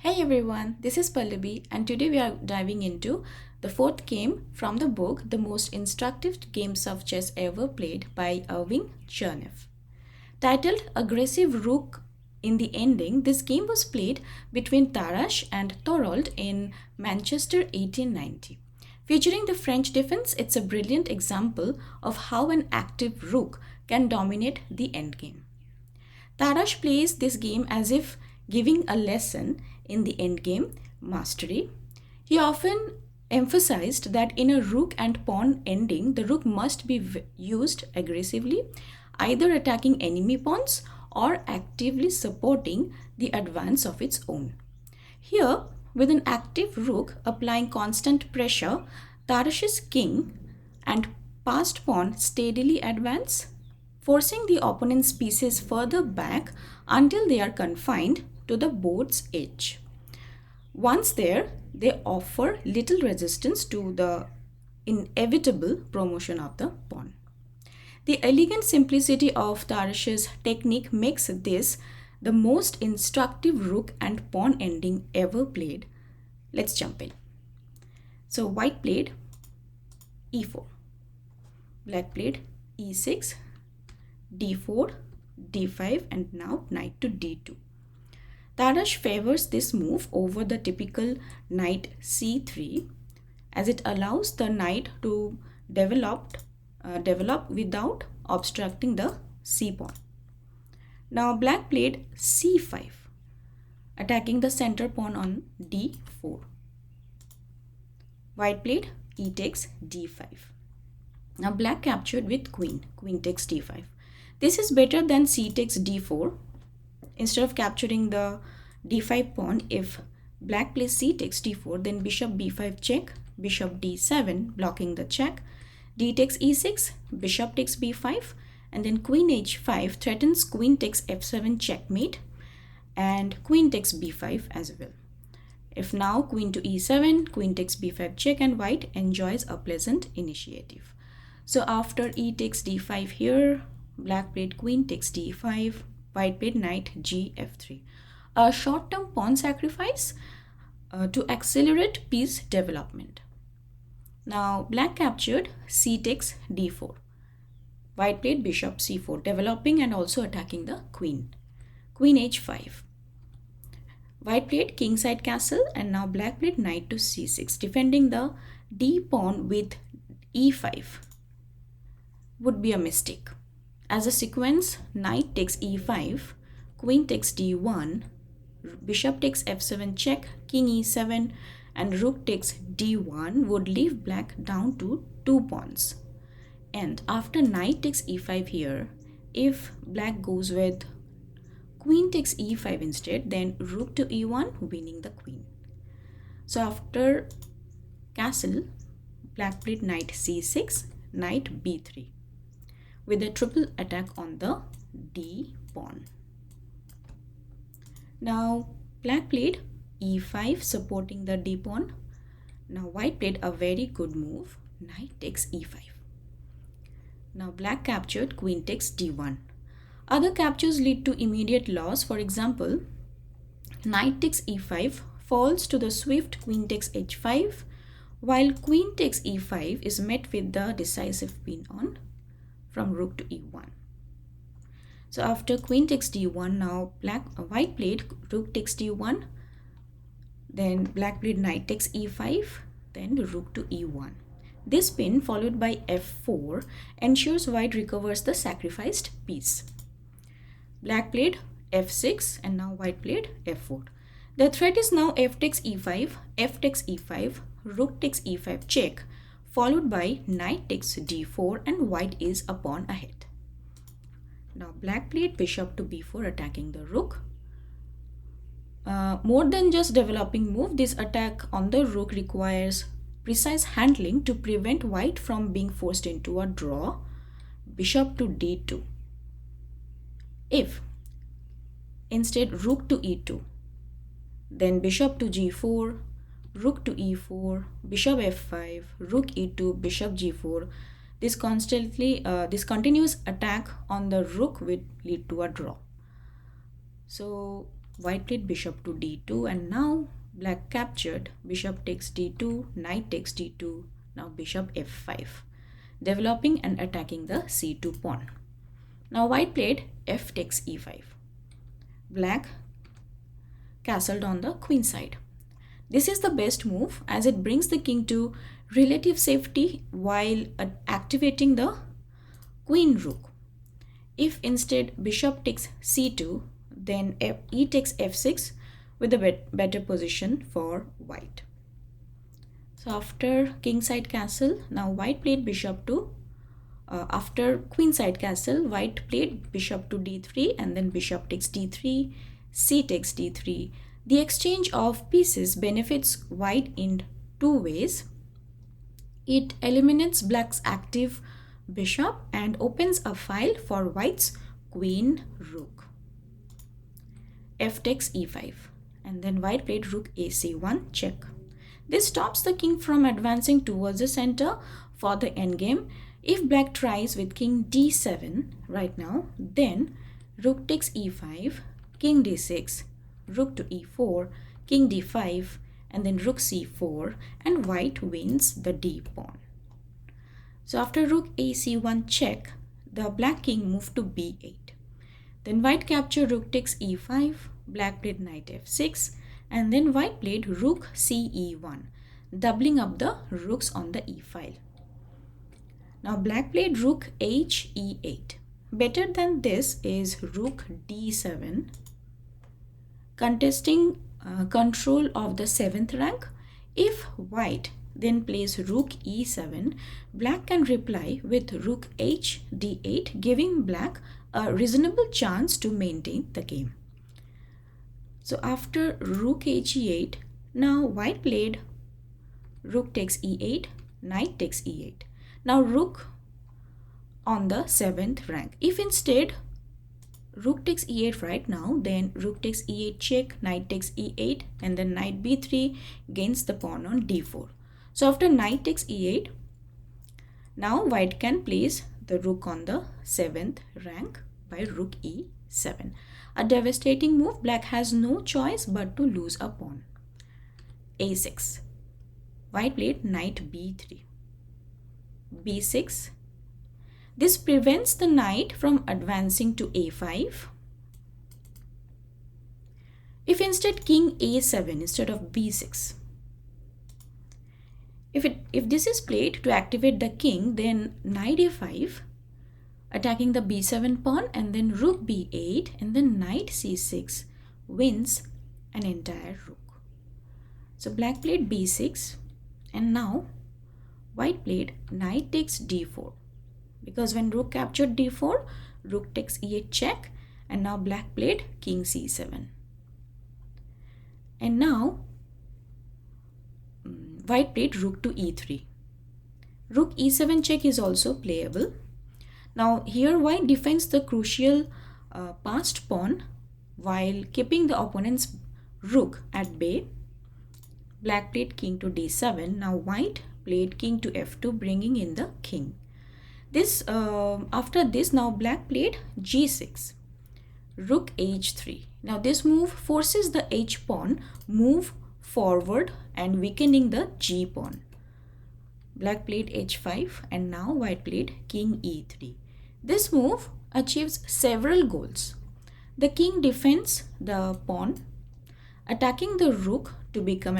Hey everyone, this is Pallavi and today we are diving into the fourth game from the book The Most Instructive Games of Chess Ever Played by Irving Chernev. Titled Aggressive Rook in the Ending, this game was played between Tarrasch and Thorold in Manchester 1890. Featuring the French defense, it's a brilliant example of how an active rook can dominate the endgame. Tarrasch plays this game as if giving a lesson in the endgame mastery. He often emphasized that in a rook and pawn ending, the rook must be used aggressively, either attacking enemy pawns or actively supporting the advance of its own. Here, with an active rook applying constant pressure, Tarrasch's king and passed pawn steadily advance, forcing the opponent's pieces further back until they are confined to the board's edge. Once there, they offer little resistance to the inevitable promotion of the pawn. The elegant simplicity of Tarrasch's technique makes this the most instructive rook and pawn ending ever played. Let's jump in. So white played e4, black played e6, d4, d5, and now knight to d2. Tarrasch favors this move over the typical knight c3 as it allows the knight to develop without obstructing the c pawn. Now black played c5, attacking the center pawn on d4. White played e takes d5. Now black captured with queen takes d5. This is better than c takes d4. Instead of capturing the d5 pawn, if black plays c takes d4, then bishop b5 check, bishop d7 blocking the check, d takes e6, bishop takes b5, and then queen h5 threatens queen takes f7 checkmate, and queen takes b5 as well. If now queen to e7, queen takes b5 check, and white enjoys a pleasant initiative. So after e takes d5 here, black played queen takes d5, white played knight gf3. A short-term pawn sacrifice to accelerate piece development. Now black captured c takes d4. White played bishop c4, developing and also attacking the queen. Queen h5. White played kingside castle, and now black played knight to c6, defending the d pawn with e5 would be a mistake. As a sequence, knight takes e5, queen takes d1, bishop takes f7 check, king e7, and rook takes d1 would leave black down to 2 pawns. And after knight takes e5 here, if black goes with queen takes e5 instead, then rook to e1, winning the queen. So after castle, black played knight c6, knight b3, with a triple attack on the d pawn. Now black played e5, supporting the d pawn. Now white played a very good move, knight takes e5. Now black captured, queen takes d1. Other captures lead to immediate loss. For example, knight takes e5 falls to the swift queen takes h5, while queen takes e5 is met with the decisive pin on from rook to e1. So after queen takes d1, now white played rook takes d1, then black played knight takes e5, then rook to e1. This pin followed by f4 ensures white recovers the sacrificed piece. Black played f6, and now white played f4. The threat is now f takes e5, f takes e5, rook takes e5 check, followed by knight takes d4, and white is a pawn ahead. Now black played bishop to b4, attacking the rook. More than just developing move, this attack on the rook requires precise handling to prevent white from being forced into a draw. Bishop to d2. If instead rook to e2, then bishop to g4, rook to e4, bishop f5, rook e2, bishop g4. This continuous attack on the rook will lead to a draw. So White played bishop to d2, and now black captured. Bishop takes d2, knight takes d2, now bishop f5, developing and attacking the c2 pawn. Now white played f takes e5. Black castled on the queen side. This is the best move as it brings the king to relative safety while activating the queen rook. If instead bishop takes c2, then e takes f6 with a better position for white. So after king side castle, now white played bishop to after queen side castle, white played bishop to d3, and then bishop takes d3, c takes d3. The exchange of pieces benefits white in two ways. It eliminates black's active bishop and opens a file for white's queen rook. F takes e5, and then white played rook ac1 check. This stops the king from advancing towards the center for the endgame. If black tries with king d7 right now, then rook takes e5, king d6, rook to e4, king d5, and then rook c4, and white wins the d pawn. So after rook ac1 check, the black king moved to b8. Then white captured rook takes e5, black played knight f6, and then white played rook ce1, doubling up the rooks on the e file. Now black played rook h e8. Better than this is rook d7, contesting control of the 7th rank. If white then plays rook e7, black can reply with rook h d8, giving black a reasonable chance to maintain the game. So after rook h e8, now white played rook takes e8, knight takes e8. Now rook on the 7th rank. If instead rook takes e8 right now, then rook takes e8 check, knight takes e8, and then knight b3 gains the pawn on d4. So after knight takes e8, now white can place the rook on the 7th rank by rook e7. A devastating move. Black has no choice but to lose a pawn. a6. White played knight b3. b6. This prevents the knight from advancing to a5. If instead king a7 instead of b6. If this is played to activate the king, then knight a5, attacking the b7 pawn, and then rook b8, and then knight c6 wins an entire rook. So black played b6, and now white played knight takes d4. Because when rook captured d4, rook takes e8 check, and now black played king c7. And now white played rook to e3. Rook e7 check is also playable. Now here white defends the crucial passed pawn while keeping the opponent's rook at bay. Black played king to d7. Now white played king to f2, bringing in the king. After this, now black played g6, rook h3. Now this move forces the h pawn move forward and weakening the g pawn. Black played h5, and now white played king e3. This move achieves several goals. The king defends the pawn, attacking the rook to become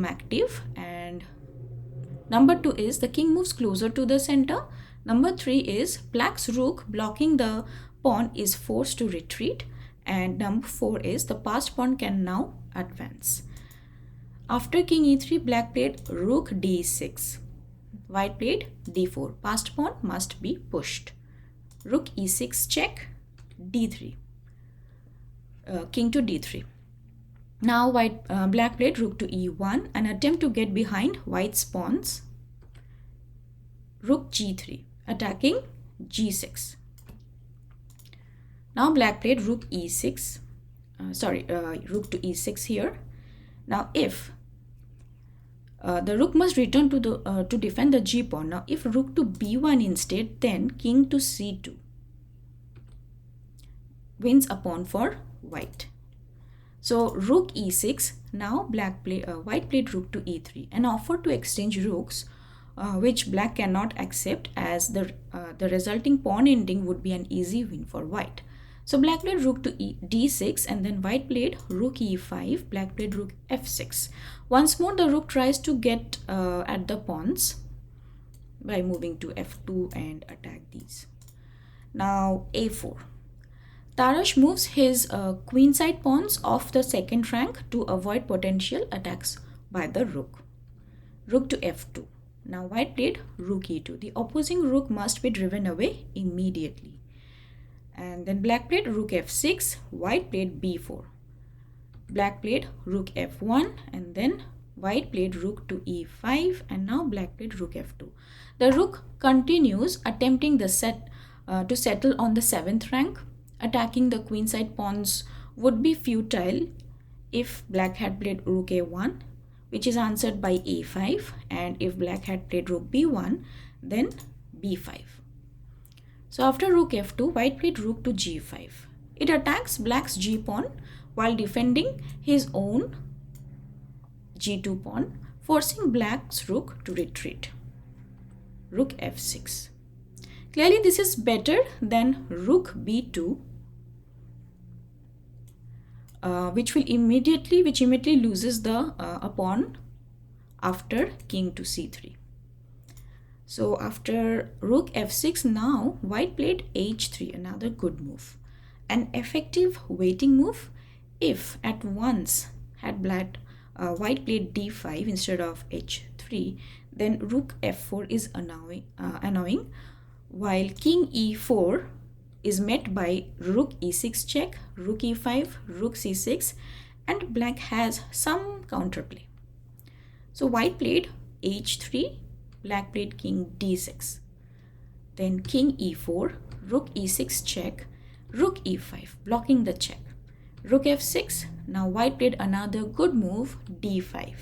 active, and number 2 is the king moves closer to the center. Number 3 is black's rook blocking the pawn is forced to retreat, and number 4 is the passed pawn can now advance. After king e3, black played rook d6. White played d4. Passed pawn must be pushed. Rook e6 check, d3. King to d3. Now black played rook to e1, an attempt to get behind white's pawns. Rook g3, attacking g6. Now black played rook e6. Rook to e6 here. Now if the rook must return to defend the g pawn. Now if rook to b1 instead, then king to c2 wins a pawn for white. So rook e6. Now white played rook to e3 and offered to exchange rooks, which black cannot accept, as the resulting pawn ending would be an easy win for white. So black played rook to d6 and then white played rook e5. Black played rook f6. Once more the rook tries to get at the pawns by moving to f2 and attack these. Now a4. Tarrasch moves his queenside pawns off the second rank to avoid potential attacks by the rook. Rook to f2. Now white played rook e2. The opposing rook must be driven away immediately. And then black played rook f6. White played b4. Black played rook f1 and then white played rook to e5 and now black played rook f2. The rook continues attempting to settle on the 7th rank. Attacking the queenside pawns would be futile if black had played rook a1, which is answered by a5, and if black had played rook b1, then b5. So after rook f2, white played rook to g5. It attacks black's g pawn while defending his own g2 pawn, forcing black's rook to retreat. Rook f6. Clearly this is better than rook b2, which immediately loses the a pawn after king to c3. So after rook f6, now white played h3, another good move. An effective waiting move if at once had white played d5 instead of h3, then rook f4 is annoying, while king e4 is met by rook e6 check, rook e5, rook c6, and black has some counterplay. So white played h3, black played king d6. Then king e4, rook e6 check, rook e5, blocking the check. Rook f6, now white played another good move, d5.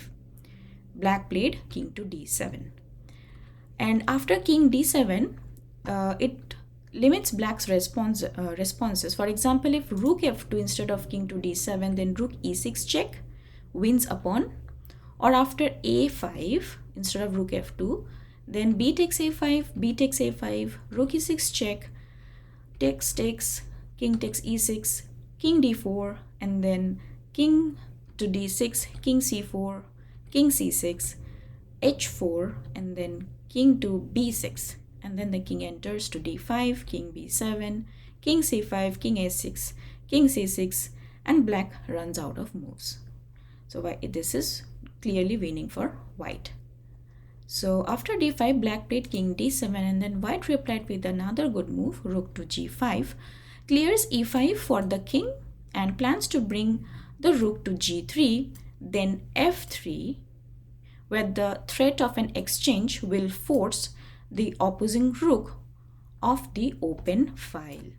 Black played king to d7. And after king d7, it limits black's responses. For example, if rook f2 instead of king to d7, then rook e6 check wins a pawn. Or after a5 instead of rook f2, then b takes a5, rook e6 check, takes, king takes e6, king d4, and then king to d6, king c4, king c6, h4, and then king to b6. And then the king enters to d5, king b7, king c5, king a6, king c6, and black runs out of moves. So this is clearly winning for white. So after d5, black played king d7 and then white replied with another good move, rook to g5, clears e5 for the king and plans to bring the rook to g3, then f3, where the threat of an exchange will force the opposing rook off the open file.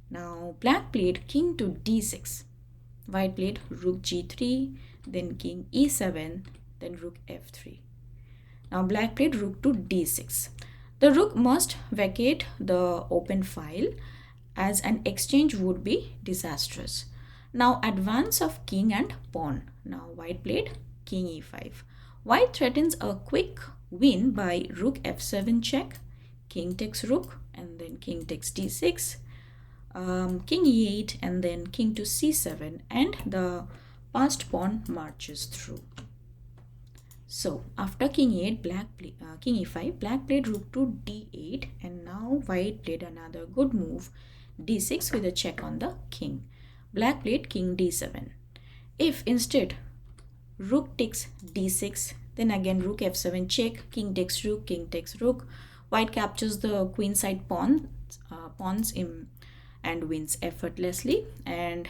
Now black played king to d6. White played rook g3, then king e7, then rook f3. Now black played rook to d6. The rook must vacate the open file as an exchange would be disastrous. Now advance of king and pawn. Now white played king e5. White threatens a quick win by rook f7 check, king takes rook, and then king takes d6, king e8, and then king to c7, and the passed pawn marches through. So after king e8, king e5, black played rook to d8, and now white played another good move, d6 with a check on the king. Black played king d7. If instead rook takes d6, then again rook f7 check, king takes rook, white captures the queenside pawns and wins effortlessly. And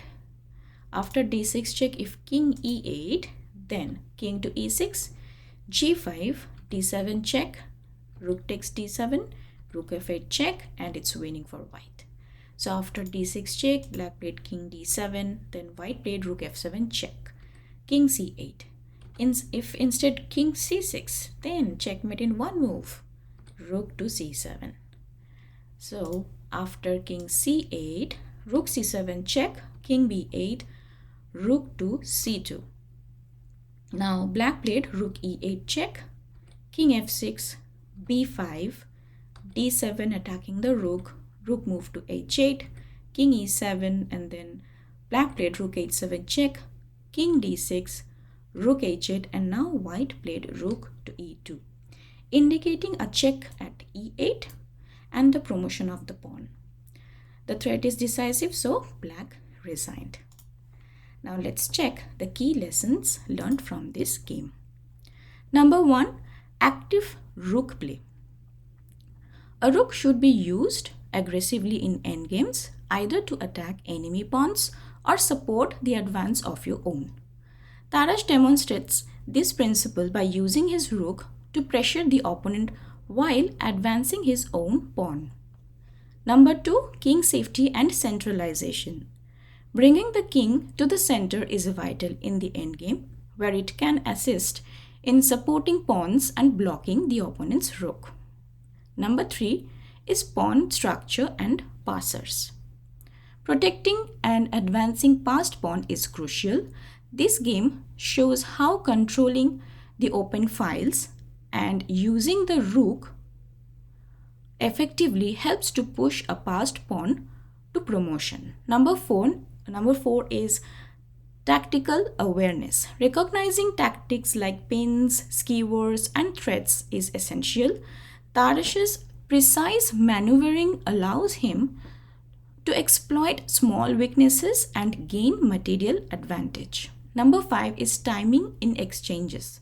after d6 check, if king e8, then king to e6, g5, d7 check, rook takes d7, rook f8 check, and it's winning for white. So after d6 check, black played king d7, then white played rook f7 check, king c8. If instead king c6, then checkmate in one move, rook to c7. So after king c8, rook c7 check, king b8, rook to c2. Now black played rook e8 check, king f6, b5, d7 attacking the rook, rook move to h8, king e7, and then black played rook h7 check, king d6, rook h8, and now white played rook to e2, indicating a check at e8 and the promotion of the pawn. The threat is decisive, so black resigned. Now let's check the key lessons learned from this game. Number 1, active rook play. A rook should be used aggressively in endgames, either to attack enemy pawns or support the advance of your own. Tarrasch demonstrates this principle by using his rook to pressure the opponent while advancing his own pawn. Number 2, king safety and centralization. Bringing the king to the center is vital in the endgame, where it can assist in supporting pawns and blocking the opponent's rook. Number 3 is pawn structure and passers. Protecting and advancing passed pawn is crucial. This game shows how controlling the open files and using the rook effectively helps to push a passed pawn to promotion. Number 4 is tactical awareness. Recognizing tactics like pins, skewers, and threats is essential. Tarrasch's precise maneuvering allows him to exploit small weaknesses and gain material advantage. Number 5 is timing in exchanges.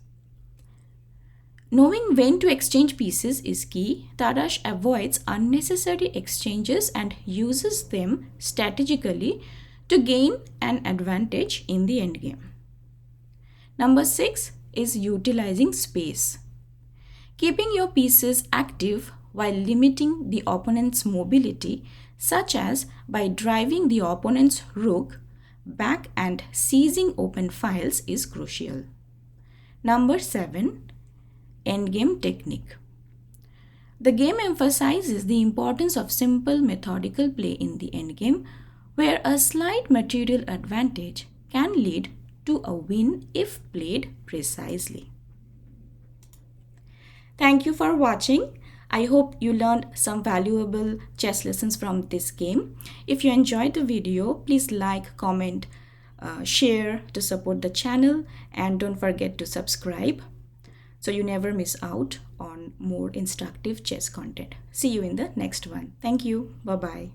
Knowing when to exchange pieces is key. Tarrasch avoids unnecessary exchanges and uses them strategically to gain an advantage in the endgame. Number 6 is utilizing space. Keeping your pieces active while limiting the opponent's mobility, such as by driving the opponent's rook back and seizing open files, is crucial. Number 7, endgame technique. The game emphasizes the importance of simple methodical play in the endgame, where a slight material advantage can lead to a win if played precisely. Thank you for watching. I hope you learned some valuable chess lessons from this game. If you enjoyed the video, please like, comment, share to support the channel, and don't forget to subscribe so you never miss out on more instructive chess content. See you in the next one. Thank you. Bye-bye.